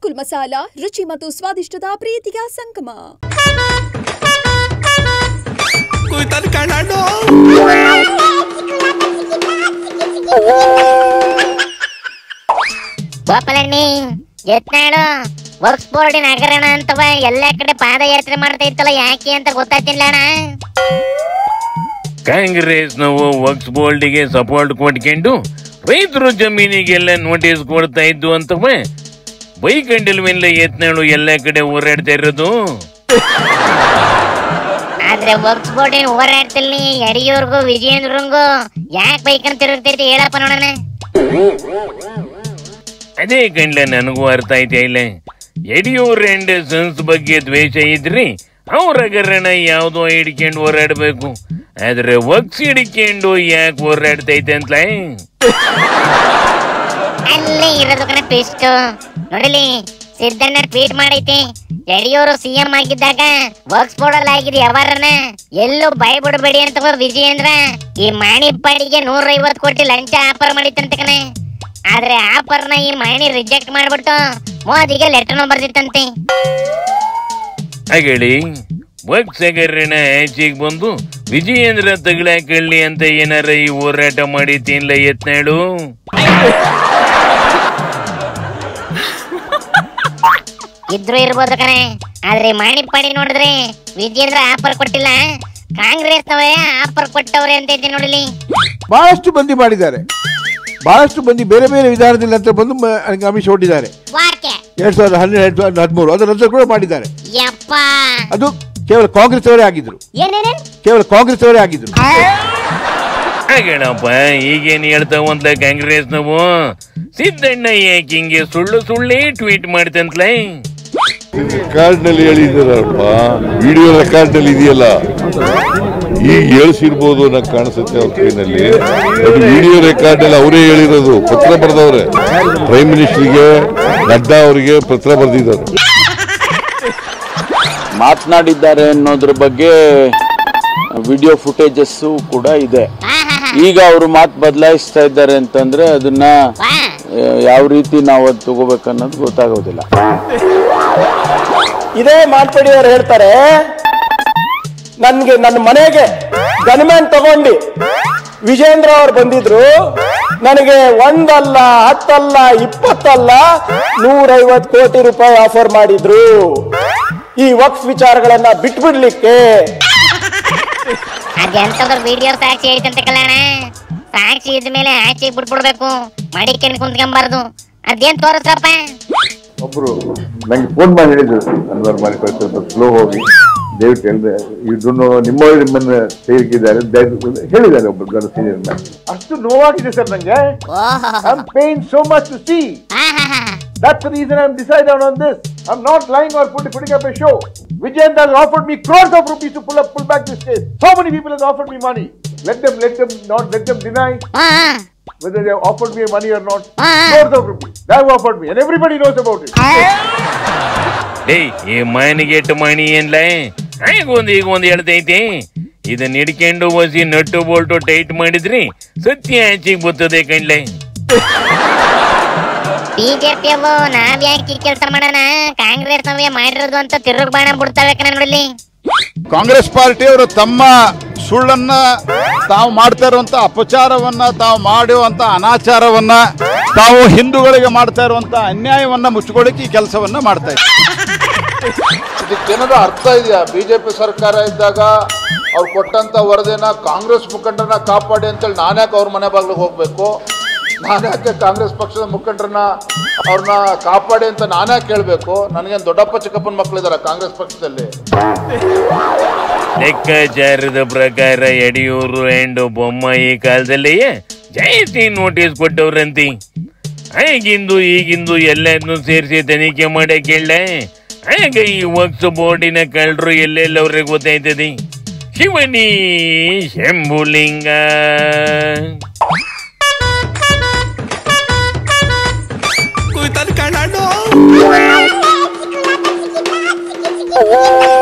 ಗೋಕುಲ್ ಮಸಾಲಾ ರುಚಿ ಮತ್ತು ಸ್ವಾದಿಷ್ಟದ ಪ್ರೀತಿಯ ಸಂಗಮ. ಗೋಪಾಲಣ್ಣಿ ಎತ್ನಾಳು ವರ್ಕ್ಸ್ ಬೋರ್ಡಿನ ಹಗರಣ ಅಂತವ ಎಲ್ಲ ಕಡೆ ಪಾದಯಾತ್ರೆ ಮಾಡ್ತಾ ಇತ್ತಲ್ಲ, ಯಾಕೆ ಅಂತ ಗೊತ್ತಾಗ್ತಿಲ್ಲ ಅಣ್ಣ. ಕಾಂಗ್ರೆಸ್ ನಾವು ವರ್ಕ್ಸ್ ಬೋರ್ಡ್ಗೆ ಸಪೋರ್ಟ್ ಕೊಟ್ಕೊಂಡು ರೈತರು ಜಮೀನಿಗೆಲ್ಲ ನೋಟಿಸ್ ಕೊಡ್ತಾ ಇದ್ದು ಅಂತವ ಬೈಕಂಡಿಲ್ವೆಲ್ಲ ಎತ್ನಾಳು ಎಲ್ಲ ಕಡೆ ಹೋರಾಡ್ತಾ ಇರೋದು. ಆದ್ರೆ ವರ್ಕ್ಸ್ ಬೋರ್ಡಿನ ಹೋರಾಡ್ತಿಲ್ಲಿ ಯಡಿಯೂರ್ಗೂ ವಿಜಯೇಂದ್ರಂಗೂ ಯಾಕೆ ಬೈಕನ್ ತಿರುಗ್ತೈತಿ ಹೇಳಪ್ಪ ನೋಡೋಣ. ಅದೇ ಕಂಡ್ಲ ನನಗೂ ಅರ್ಥ ಆಯ್ತಾ ಇಲ್ಲ. ಯಡಿಯೂರ್ ಅಂಡ್ ಸನ್ಸ್ ಬಗ್ಗೆ ದ್ವೇಷ ಇದ್ರಿ ಅವ್ರ ಹಗರಣ ಯಾವ್ದೋ ಹಿಡ್ಕೊಂಡು ಹೋರಾಡ್ಬೇಕು, ಆದ್ರೆ ವಕ್ಸ್ ಹಿಡ್ಕೊಂಡು ಯಾಕೆ ಹೋರಾಡ್ತೈತೆ ಅಂತ ಅಲ್ಲೇ ಇರೋದು ಕಣ ಪಿಸ್ಟು. ನೋಡಿಲಿ ಸಿದ್ದಣ್ಣ ಟ್ವೀಟ್ ಮಾಡೈತಿ, ಯಡಿಯೂರು ಸಿಎಂ ಆಗಿದ್ದಾಗ ವರ್ಕ್ಸ್ ಬೋರ್ಡ್ ಅಲ್ಲಿ ಆಗಿದೆ ಯಾವಾರನ ಎಲ್ಲೂ ಬಾಯ್ ಬಿಡಬೇಡಿ ಅಂತ ವಿಜಯೇಂದ್ರ ಈ ಮಾಣಿಪ್ಪಾಡಿಗೆ 150 ಕೋಟಿ ಲಂಚ ಆಫರ್ ಮಾಡಿತ್ತಂತ ಕಣ. ಆದ್ರೆ ಆಫರ್ನ ಈ ಮಾಣಿ ರಿಜೆಕ್ಟ್ ಮಾಡ್ಬಿಟ್ಟು ಮೋದಿಗೆ ಲೆಟರ್ನು ಬರ್ದಿತ್ತಂತೆ. ಹಾಗೇಳಿ ವಕ್ಸ್ ಹಗರಣ ಆಚೆಗೆ ಬಂದು ವಿಜಯೇಂದ್ರ ತಗಲಾಕಳ್ಳಿ ಅಂತ ಏನಾರ ಈ ಹೋರಾಟ ಮಾಡಿದ್ದೀನ್ಲ ಯತ್ನಾಳು. ಇದ್ರು ಇರ್ಬೋದು ಕಣೆ, ಆದ್ರೆ ಮಾಣಿಪ್ಪಾಡಿ ನೋಡಿದ್ರೆ ವಿಜಯೇಂದ್ರ ಆಫರ್ ಕೊಟ್ಟಿಲ್ಲ, ಕಾಂಗ್ರೆಸ್ ನವೇ ಆಫರ್ ಕೊಟ್ಟವ್ರೆ ಅಂತ ಐತಿ ನೋಡಲಿ. ಬಹಳಷ್ಟು ಮಂದಿ ಮಾಡಿದ್ದಾರೆ, ಬಹಳಷ್ಟು ಮಂದಿ ಬೇರೆ ಬೇರೆ ವಿಧಾನದಲ್ಲಿ ಅಂತ ಬಂದು ಆಮಿಷ ಹೊಟ್ಟಿದ್ದಾರೆ. 2012, 2013 ಅದರ ನಂತರ ಕೂಡ ಮಾಡಿದ್ದಾರೆ. ಅದು ಕೇವಲ ಕಾಂಗ್ರೆಸ್ ಅವರೇ ಆಗಿದ್ರು, ಕೇವಲ ಕಾಂಗ್ರೆಸ್ ಅವರೇ ಆಗಿದ್ರು. ಹಾಗೇನಪ್ಪ ಈಗೇನು ಹೇಳ್ತಾವಂತ ಕಾಂಗ್ರೆಸ್ ನಾವು ಸಿದ್ದಣ್ಣ ಯಾಕೆ ಹಿಂಗೆ ಸುಳ್ಳು ಸುಳ್ಳೇ ಟ್ವೀಟ್ ಮಾಡ್ತಂತ್ಲೇ. ರೆಕಾರ್ಡ್ ನಲ್ಲಿ ಹೇಳಿದಾರಪ್ಪ, ವಿಡಿಯೋ ರೆಕಾರ್ಡ್ ನಲ್ಲಿ ಇದೆಯಲ್ಲ, ಈಗ ಹೇಳಿಸಿರ್ಬೋದು ನಂಗೆ ಕಾಣಿಸುತ್ತೆ ಅವ್ರ ಕೈನಲ್ಲಿ. ಅದು ವಿಡಿಯೋ ರೆಕಾರ್ಡ್ ನಲ್ಲಿ ಅವರೇ ಹೇಳಿರೋದು, ಪತ್ರ ಬರೆದವ್ರೆ ಪ್ರೈಮ್ ಮಿನಿಸ್ಟರ್ಗೆ, ನಡ್ಡಾ ಅವರಿಗೆ ಪತ್ರ ಬರೆದಿದ್ದಾರೆ. ಮಾತನಾಡಿದ್ದಾರೆ ಅನ್ನೋದ್ರ ಬಗ್ಗೆ ವಿಡಿಯೋ ಫುಟೇಜಸ್ ಕೂಡ ಇದೆ. ಈಗ ಅವರು ಮಾತು ಬದಲಾಯಿಸ್ತಾ ಇದ್ದಾರೆ ಅಂತಂದ್ರೆ ಅದನ್ನ ಯಾವ ರೀತಿ ನಾವು ಅದು ತಗೋಬೇಕನ್ನೋದು ಗೊತ್ತಾಗೋದಿಲ್ಲ. ಇದೇ ಮಾತನಾಡಿ ಅವ್ರು ಹೇಳ್ತಾರೆ, ನನ್ನ ಮನೆಗೆ ಗನ್ಮ್ಯಾನ್ ತಗೊಂಡು ವಿಜೇಂದ್ರ ಅವ್ರು ಬಂದಿದ್ರು, ನನಗೆ 1 ಅಲ್ಲ 10 ಅಲ್ಲ 20 ಅಲ್ಲ 150 ಕೋಟಿ ರೂಪಾಯಿ ಆಫರ್ ಮಾಡಿದ್ರು ಈ ವಕ್ಫ್ ವಿಚಾರಗಳನ್ನ ಬಿಟ್ಬಿಡ್ಲಿಕ್ಕೆ. ಅದೆಂತದ್ರ ವಿಡಿಯೋ ಸಾಕ್ಷಿ ಐತಂತ ಕಲ್ಯಾಣ, ಸಾಕ್ಷಿ ಇದ್ಮೇಲೆ ಆಚೆಗೆ ಬಿಟ್ಬಿಡ್ಬೇಕು, ಮಡಿಕೆನ್ ಕುಂತ್ಕೊಂಬಾರ್ದು. ಅದೇನ್ ತೋರಿಸ್ರಪ್ಪ. ಒಬ್ರು ನಂಗೆ ಫೋನ್ ಮಾಡಿ ಹೇಳಿದ್ರು, ಅನ್ವರ್ ಮಾಡಿ ಸ್ವಲ್ಪ ಸ್ಲೋ ಹೋಗಿ ದಯವಿಟ್ಟು ಹೇಳಿದೆ, ನಿಮ್ಮನ್ನ ಸೇರಿಕಿದ್ದಾರೆ ಹೇಳಿದ್ದಾರೆ ಒಬ್ರು ದೊಡ್ಡ ಸೀನಿಯರ್ ಮ್ಯಾನ್. ಅಷ್ಟು ನೋವಾಗಿದೆ ಸರ್ ನಂಗೆ. I'm paying so much to see. That's the reason I'm decided on this. I'm not lying or putting up a show. Vijayendra has offered me crores of rupees to pull back this case. So many people have offered me money. Let them deny whether they have offered me money or not. Crores of rupees they have offered me, and everybody knows about it. ಏಯ್ ಈ ಮನೆಗೆಟ್ಟು ಮಣಿ ಏನ್ಲ ಈಗ ಒಂದು ಹೇಳ್ತೈತಿ, ಇದನ್ನ ಹಿಡ್ಕೊಂಡು ಒಸಿ nut Bolt tight ಮಾಡಿದ್ರಿ ಸತ್ಯ ಆಚೆಗೆ ಬರ್ತದೆ ಕಣ್ಲೆ. ಬಿಜೆಪಿ ಅವು ನಾವ್ ಯಾಕೆ ಕೆಲಸ ಮಾಡೋಣ, ಕಾಂಗ್ರೆಸ್ ನಾವೇ ಮಾಡಿರೋದು ಅಂತ ತಿರುಗ್ ಬಾಣ ಬಿಡ್ತಾವೆ ಕಣ ನೋಡಲಿ. ಕಾಂಗ್ರೆಸ್ ಪಾರ್ಟಿಯವರು ತಮ್ಮ ಸುಳ್ಳನ್ನ, ತಾವು ಮಾಡ್ತಾ ಇರುವಂತ ಅಪಚಾರವನ್ನ, ತಾವು ಮಾಡುವಂತ ಅನಾಚಾರವನ್ನ, ತಾವು ಹಿಂದೂಗಳಿಗೆ ಮಾಡ್ತಾ ಇರುವಂತ ಅನ್ಯಾಯವನ್ನ ಮುಚ್ಚಿಕೊಳ್ಳಿಕ್ಕೆ ಈ ಕೆಲಸವನ್ನ ಮಾಡ್ತಾ ಇದ್ದಾರೆ. ಇದಕ್ಕೇನಾದ್ರು ಅರ್ಥ ಇದೆಯಾ? ಬಿಜೆಪಿ ಸರ್ಕಾರ ಇದ್ದಾಗ ಅವ್ರು ಕೊಟ್ಟಂತ ವರದಿನ ಕಾಂಗ್ರೆಸ್ ಮುಖಂಡರನ್ನ ಕಾಪಾಡಿ ಅಂತೇಳಿ ನಾನ್ಯಾಕೆ ಅವ್ರ ಮನೆ ಬಾಗ್ಲಿಗೆ ಹೋಗ್ಬೇಕು? ನಾನ್ಯಾಕೆ ಕಾಂಗ್ರೆಸ್ ಪಕ್ಷದ ಮುಖಂಡರನ್ನ ಅವ್ರನ್ನ ಕಾಪಾಡಿ ಅಂತ ನಾನ್ಯಾಕೆ ಕೇಳಬೇಕು? ನನಗೇನು ದೊಡ್ಡಪ್ಪ ಚಿಕ್ಕಪ್ಪನ ಮಕ್ಕಳಿದಾರ ಕಾಂಗ್ರೆಸ್ ಪಕ್ಷದಲ್ಲಿ? ಲೆಕ್ಕಾಚಾರದ ಪ್ರಕಾರ ಯಡಿಯೂರು ಅಂಡ್ ಬೊಮ್ಮಾಯಿ ಕಾಲದಲ್ಲಿಯೇ ಜಾಸ್ತಿ ನೋಟಿಸ್ ಕೊಟ್ಟವ್ರಂತಿ. ಈಗಿಂದು ಎಲ್ಲರನ್ನೂ ಸೇರಿಸಿ ತನಿಖೆ ಮಾಡಕ್ ಹೇಳ. ಆಗ ಈ ವಕ್ಫ್ ಬೋರ್ಡಿನ ಕಳ್ಳರು ಎಲ್ಲೆಲ್ಲವ್ರಿಗೆ ಗೊತ್ತಾಯ್ತದೆ. ಶಿವನಿ ಶಂಭುಲಿಂಗ. Oh